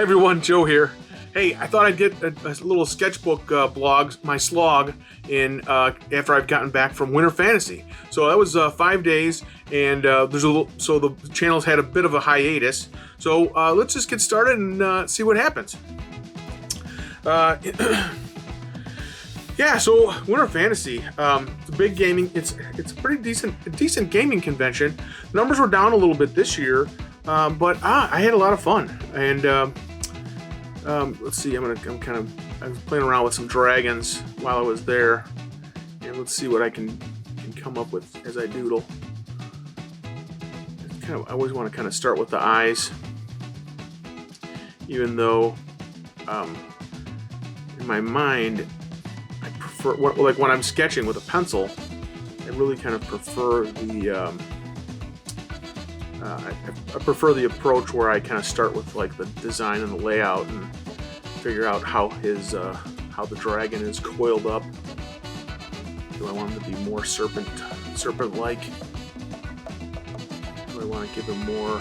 Hi everyone, Joe here. Hey, I thought I'd get a little sketchbook blog, my slog, in after I've gotten back from Winter Fantasy. So that was 5 days, and so the channel's had a bit of a hiatus. So let's just get started and see what happens. Yeah, so Winter Fantasy, it's a big gaming. It's a pretty decent gaming convention. Numbers were down a little bit this year, but I had a lot of fun. And let's see, I was playing around with some dragons while I was there, and let's see what I can come up with as I doodle. I always want to kind of start with the eyes, even though in my mind I prefer like when I'm sketching with a pencil, I really kind of prefer the I prefer the approach where I kind of start with like the design and the layout and figure out how how the dragon is coiled up. Do I want him to be more serpent-like? Do I want to give him more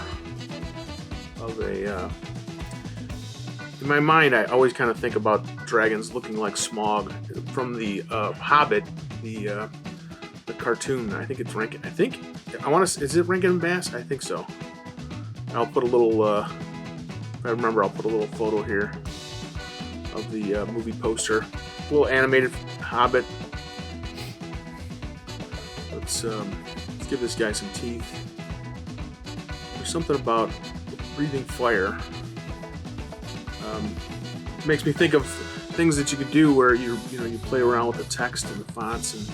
of a... In my mind, I always kind of think about dragons looking like Smaug from the Hobbit, the cartoon. I think it's Rankin. Is it Rankin and Bass? I think so. I'll put a little. If I remember, I'll put a little photo here of the movie poster. A little animated Hobbit. Let's give this guy some teeth. There's something about breathing fire. Makes me think of things that you could do where you play around with the text and the fonts and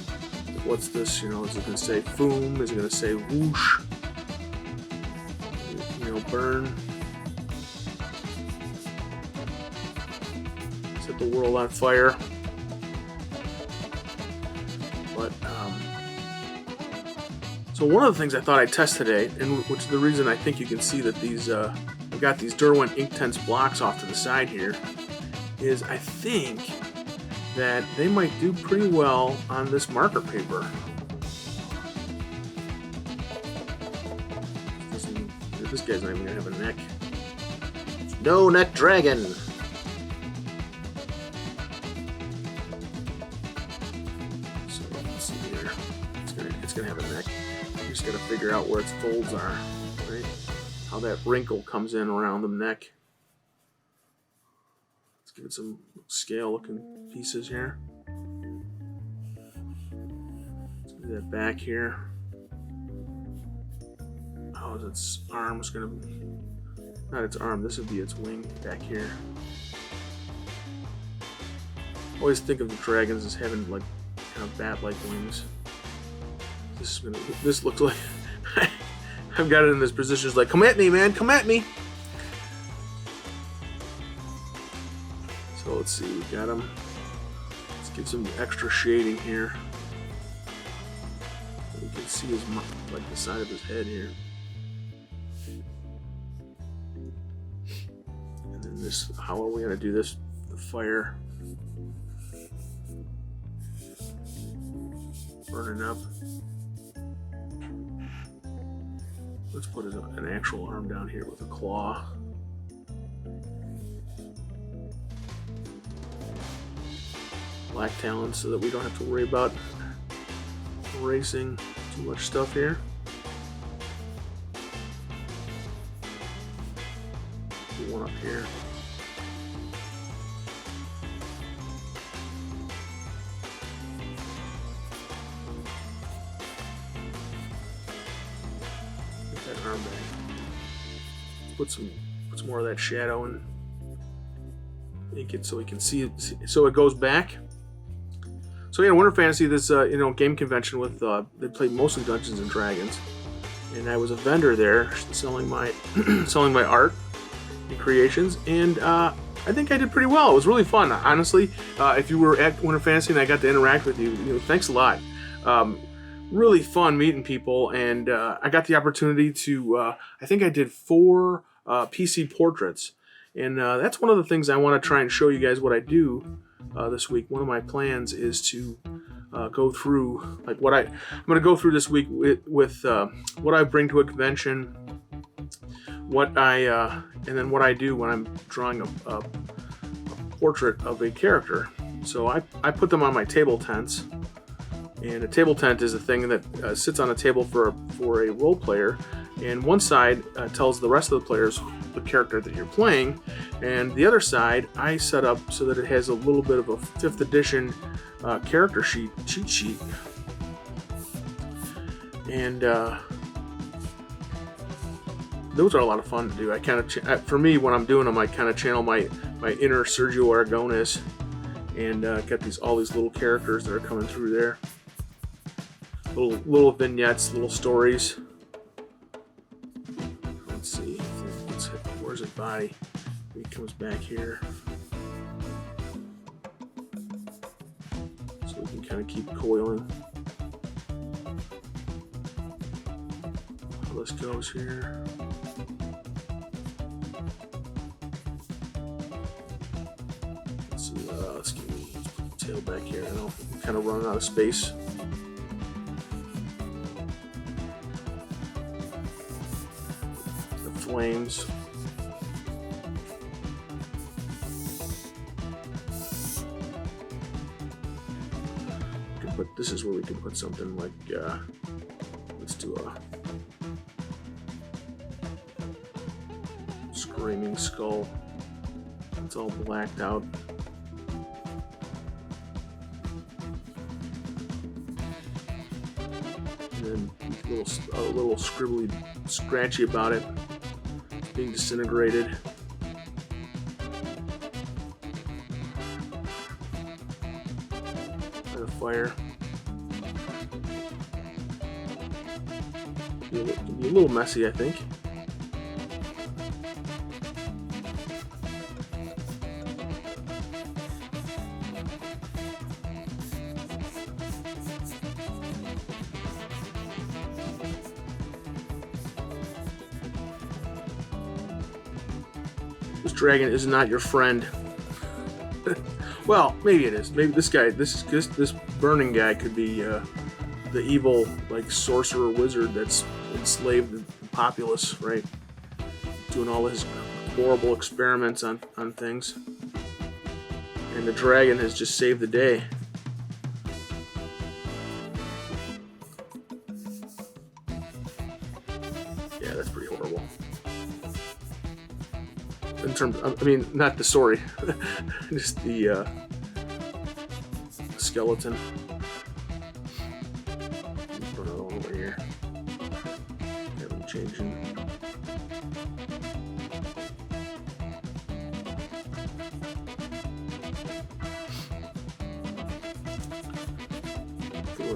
what's this? Is it going to say foom? Is it going to say whoosh? Burn. Set the world on fire. But so one of the things I thought I'd test today, and which is the reason I think you can see that these I've got these Derwent Inktense Blocks off to the side here, is I think that they might do pretty well on this marker paper. This guy's not even gonna have a neck. No neck dragon. So let's see here. It's gonna have a neck. You just gotta figure out where its folds are, right? How that wrinkle comes in around the neck. Let's give it some scale-looking pieces here. Let's do that back here. How is its arms gonna be? Not its arm, this would be its wing back here. I always think of the dragons as having like kind of bat-like wings. This looks like I've got it in this position. It's like, come at me, man, come at me. So let's see, we got him. Let's give some extra shading here. You can see his like the side of his head here. And then this, how are we gonna do this? The fire burning up. Let's put an actual arm down here with a claw. Black talons so that we don't have to worry about erasing too much stuff here. Do one up here. Arm back. Put some more of that shadow and make it so we can see it. So it goes back. So yeah, Winter Fantasy, this game convention with they played mostly Dungeons and Dragons, and I was a vendor there selling my selling my art and creations, and I think I did pretty well. It was really fun, honestly. If you were at Winter Fantasy and I got to interact with you, thanks a lot. Really fun meeting people, and I got the opportunity to, I think I did 4 PC portraits, and that's one of the things I want to try and show you guys what I do this week. One of my plans is to go through, like I'm going to go through this week with what I bring to a convention, what I do when I'm drawing a portrait of a character. So I put them on my table tents, and a table tent is a thing that sits on a table for a role player, and one side tells the rest of the players the character that you're playing, and the other side I set up so that it has a little bit of a 5th edition character cheat sheet, and those are a lot of fun to do. I kind of, for me, when I'm doing them, I kind of channel my inner Sergio Aragonés, and get all these little characters that are coming through there. Little vignettes, little stories. Let's see. Where's his body? He comes back here, so we can kind of keep coiling. How this goes here. Let's get the tail back here. I know I'm kind of running out of space. The flames. This is where we can put something like, let's do a screaming skull. It's all blacked out. And then a little scribbly, scratchy about it. It's being disintegrated. By the fire. It'll be a little messy, I think. This dragon is not your friend. Well, maybe it is. Maybe this guy, this burning guy, could be the evil, like, sorcerer wizard that's enslaved the populace, right? Doing all his horrible experiments on things. And the dragon has just saved the day. Yeah, that's pretty horrible. In terms, I mean, not the story, just the skeleton. Put another one over here. Have them changing.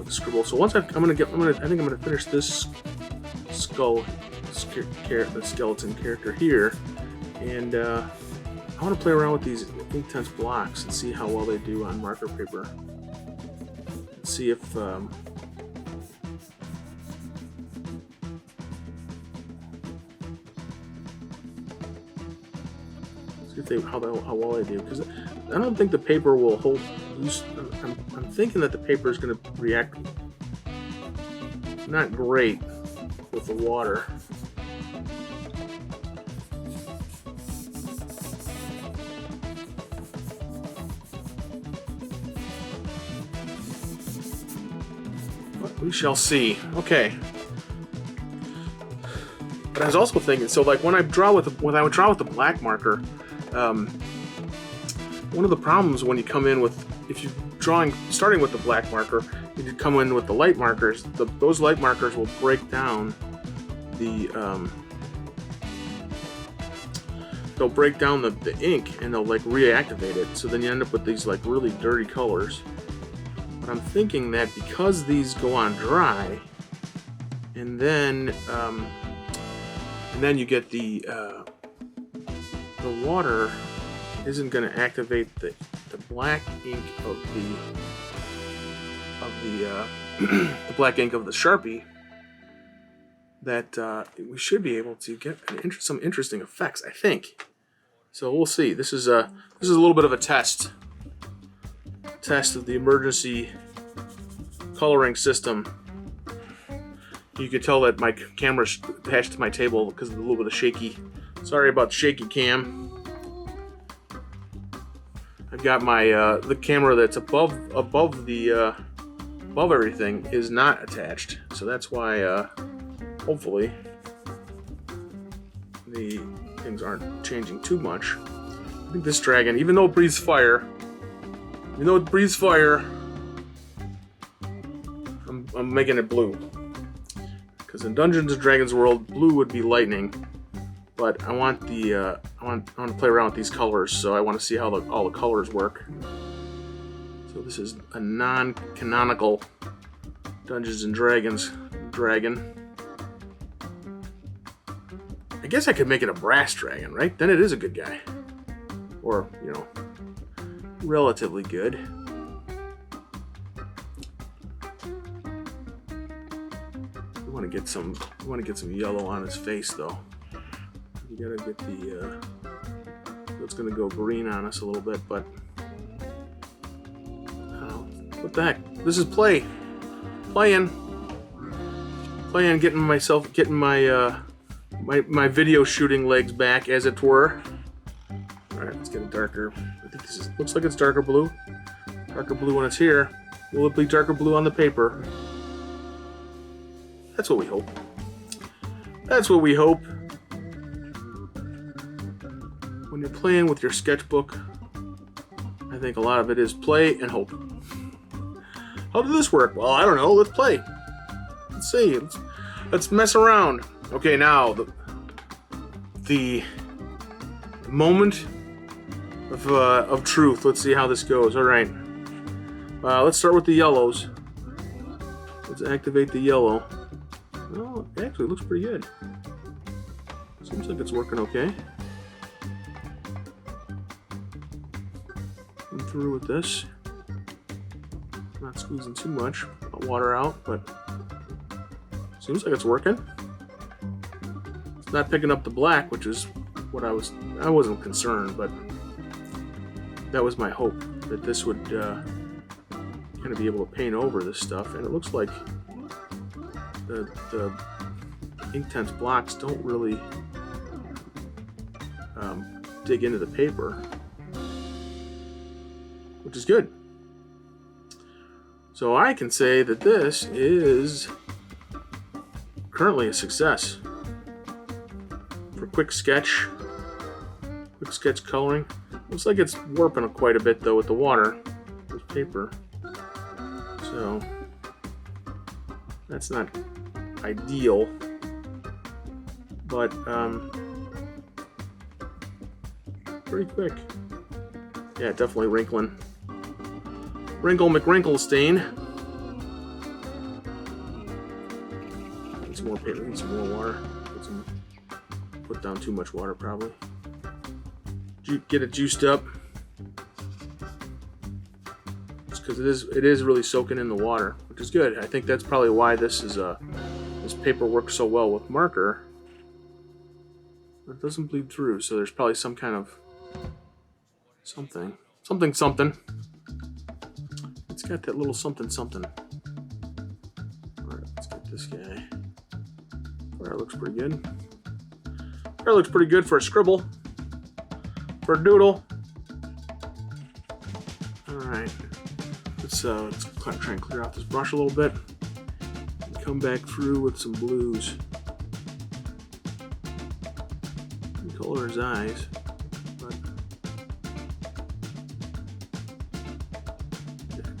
Scribble. So once I think I'm gonna finish this skull, the skeleton character here. And I want to play around with these Inktense blocks and see how well they do on marker paper. See if how well they do, because I don't think the paper will hold loose. I'm thinking that the paper is going to react not great with the water. We shall see. Okay. But I was also thinking, so like when I would draw with the black marker, one of the problems when you come in with, if you're starting with the black marker, if you come in with the light markers, those light markers will break down they'll break down the ink, and they'll like reactivate it. So then you end up with these like really dirty colors. But I'm thinking that because these go on dry, and then you get the water isn't going to activate the black ink of the black ink of the Sharpie, that we should be able to get some interesting effects, I think. So we'll see. This is a little bit of a test of the emergency coloring system You can tell that my camera's attached to my table because of a little bit of shaky. Sorry about the shaky cam. I've got my the camera that's above everything is not attached, so that's why hopefully the things aren't changing too much. I think this dragon, even though it breathes fire, I'm making it blue. Because in Dungeons and Dragons World, blue would be lightning, but I want the I want to play around with these colors, so I want to see how all the colors work. So this is a non-canonical Dungeons and Dragons dragon. I guess I could make it a brass dragon, right? Then it is a good guy, or you know, relatively good. We want to get some yellow on his face, though. You gotta get the. It's gonna go green on us a little bit, but what the heck? This is playing, getting my my video shooting legs back, as it were. All right, let's get it darker. I think this looks like it's darker blue. Darker blue when it's here. Will it be darker blue on the paper? That's what we hope. That's what we hope. When you're playing with your sketchbook, I think a lot of it is play and hope. How did this work? Well, I don't know. Let's play. Let's see. Let's mess around. Okay, now the moment of truth. Let's see how this goes. All right. Let's start with the yellows. Let's activate the yellow. Well, it actually looks pretty good. Seems like it's working okay. I'm through with this. Not squeezing too much. I'll water out, but seems like it's working. It's not picking up the black, which is what I wasn't concerned, but that was my hope, that this would kind of be able to paint over this stuff. And it looks like the Inktense blocks don't really dig into the paper, which is good. So I can say that this is currently a success for quick sketch coloring. Looks like it's warping quite a bit though with the water, with paper. So that's not ideal, but pretty quick. Yeah, definitely wrinkling. Wrinkle McWrinklestein. Need some more paper, need some more water. Put down too much water probably. Get it juiced up. Just because it is really soaking in the water, which is good. I think that's probably why this paper works so well with marker. It doesn't bleed through, so there's probably some kind of something. It's got that little something. Alright, let's get this guy. That looks pretty good. That looks pretty good for a scribble. For a doodle. Alright. Let's try and clear out this brush a little bit. And come back through with some blues. And color his eyes.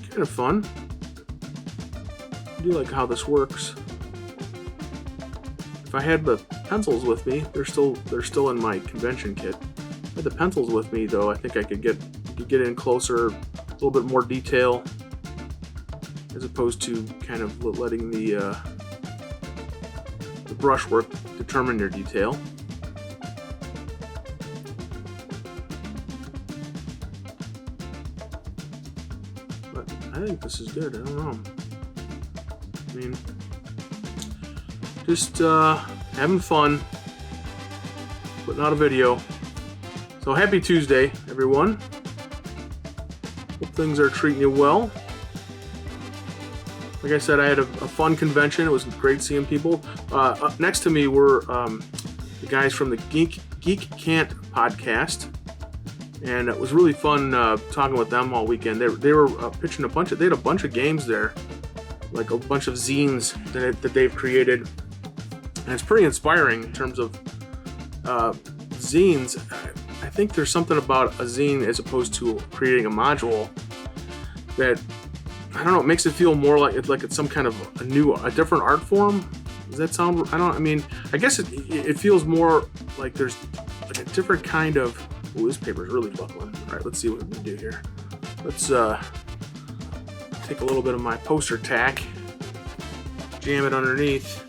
Kind of fun. I do like how this works. If I had the pencils with me, they're still in my convention kit. If I had the pencils with me though, I think I could get in closer, a little bit more detail, as opposed to kind of letting the brushwork determine your detail. I think this is good. I don't know. I mean, just having fun, putting out a video. So happy Tuesday, everyone. Hope things are treating you well. Like I said, I had a fun convention. It was great seeing people. Up next to me were the guys from the Geek CANT podcast, and it was really fun talking with them all weekend. They were pitching they had a bunch of games there, like a bunch of zines that they've created, and it's pretty inspiring in terms of zines. I think there's something about a zine as opposed to creating a module that, I don't know, it makes it feel more like it's some kind of a different art form. Does that sound? I guess it feels more like there's like a different kind of. Ooh, this paper is really buckling. All right, let's see what we can do here. Let's take a little bit of my poster tack, jam it underneath.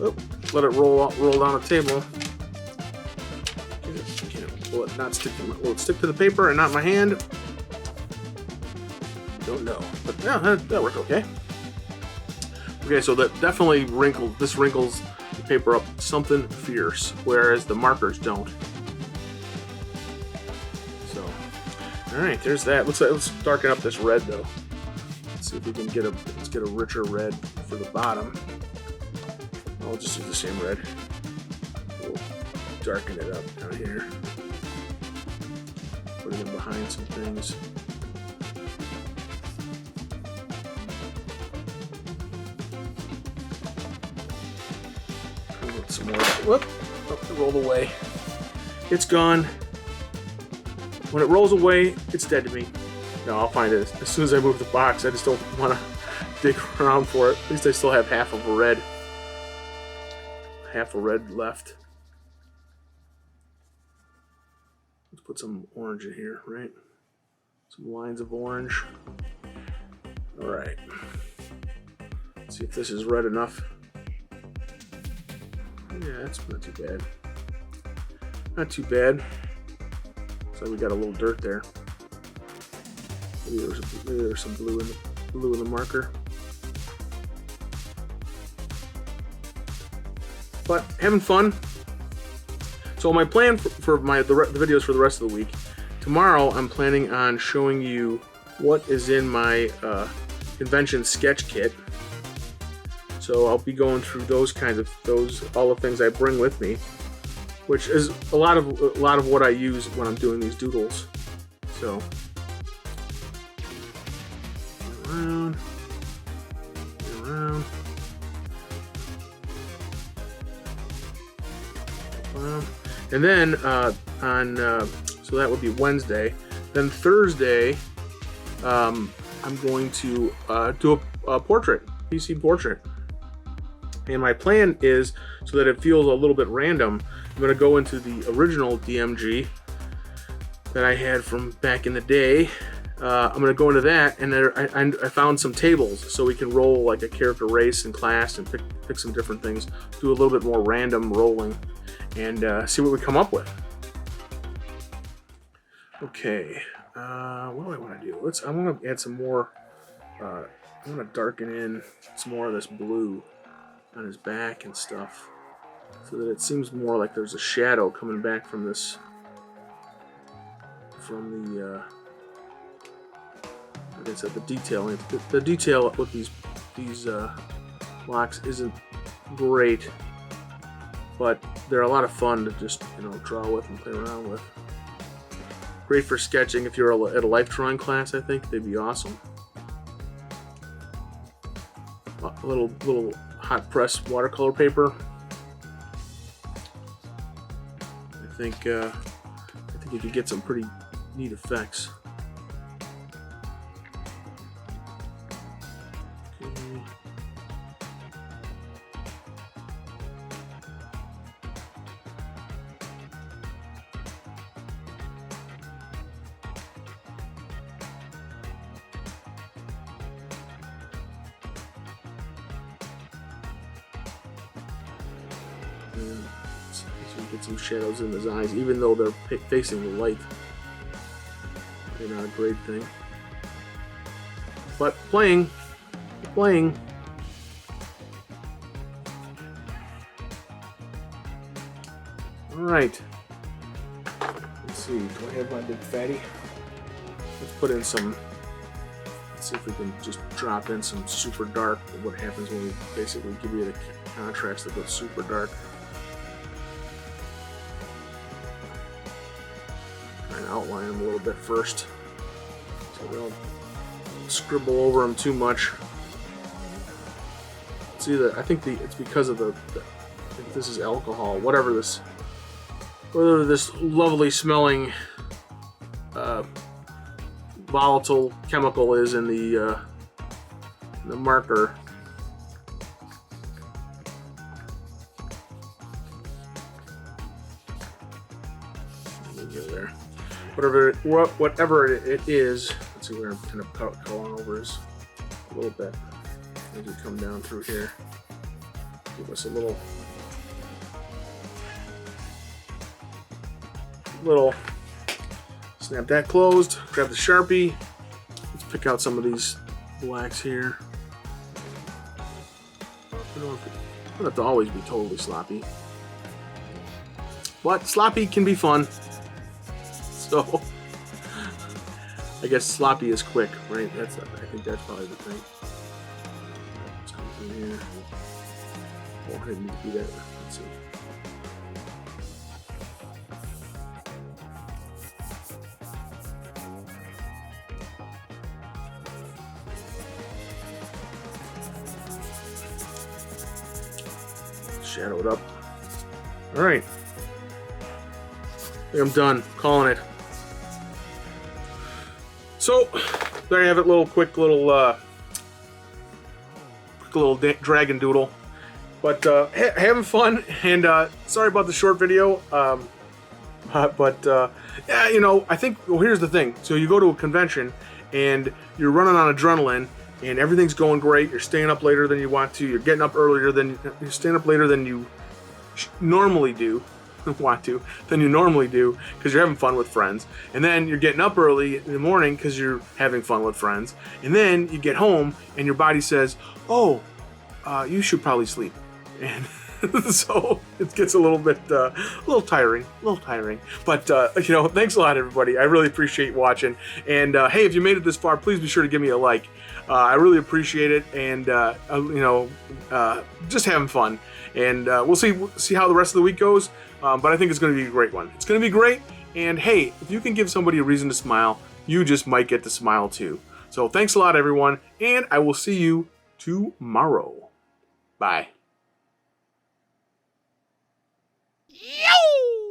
Oh, let it roll down the table. Will it stick to the paper and not my hand? Don't know, but yeah, that worked okay. Okay, so that definitely wrinkles the paper up something fierce, whereas the markers don't. So, all right, there's that. Let's darken up this red though. Let's see if we can get a richer red for the bottom. I'll just use the same red. We'll darken it up down here. Putting it behind some things. Some more. Whoop! Oh, it rolled away. It's gone. When it rolls away, it's dead to me. No, I'll find it as soon as I move the box. I just don't want to dig around for it. At least I still have half of a red left. Let's put some orange in here, right? Some lines of orange. All right. Let's see if this is red enough. Yeah, that's not too bad. Not too bad. So we got a little dirt there. Maybe there's some blue in the marker. But having fun. So my plan for the videos for the rest of the week. Tomorrow I'm planning on showing you what is in my convention sketch kit. So I'll be going through all the things I bring with me, which is a lot of what I use when I'm doing these doodles. So around, and then so that would be Wednesday. Then Thursday, I'm going to do a portrait, PC portrait. And my plan is, so that it feels a little bit random, I'm going to go into the original DMG that I had from back in the day. I'm going to go into that, and I found some tables, so we can roll like a character race and class and pick some different things, do a little bit more random rolling, and see what we come up with. Okay, what do I want to do? I want to add some more, I want to darken in some more of this blue on his back and stuff, so that it seems more like there's a shadow coming back from this, like I said, the detailing. The detail with these blocks isn't great, but they're a lot of fun to just draw with and play around with. Great for sketching if you're at a life drawing class. I think they'd be awesome. A little hot press watercolor paper. I think you could get some pretty neat effects. Okay. So you get some shadows in his eyes, even though they're facing the light. They're not a great thing. But playing. Alright. Let's see, do I have my big fatty? Let's Let's see if we can just drop in some super dark. What happens when we basically give you the contrast that goes super dark. Try and outline them a little bit first, so we don't scribble over them too much. See that? I think it's because of I think this is alcohol. Whatever this lovely smelling volatile chemical is in the marker. There. Whatever it is. Let's see where I'm kind of coloring over is a little bit. As we come down through here, give us a little snap that closed. Grab the Sharpie. Let's pick out some of these blacks here. I don't have to always be totally sloppy, but sloppy can be fun. So I guess sloppy is quick, right? I think that's probably the thing. Let's come through here. Oh, I didn't need to do that. Let's see. Shadow it up. All right. I think I'm done. Calling it. So there you have it. Quick little dragon doodle. But having fun, and sorry about the short video. Yeah, you know, I think, well, here's the thing. So you go to a convention and you're running on adrenaline and everything's going great. You're staying up later than you want to. You're getting up earlier than you're staying up later than you normally do. Than you normally do, because you're having fun with friends. And then you're getting up early in the morning because you're having fun with friends. And then you get home and your body says, oh, you should probably sleep. And so it gets a little tiring. But you know, thanks a lot, everybody. I really appreciate watching. And hey, if you made it this far, please be sure to give me a like. I really appreciate it. And you know, just having fun. And we'll see how the rest of the week goes. But I think it's going to be a great one. It's going to be great. And hey, if you can give somebody a reason to smile, you just might get to smile too. So thanks a lot, everyone. And I will see you tomorrow. Bye. Yo!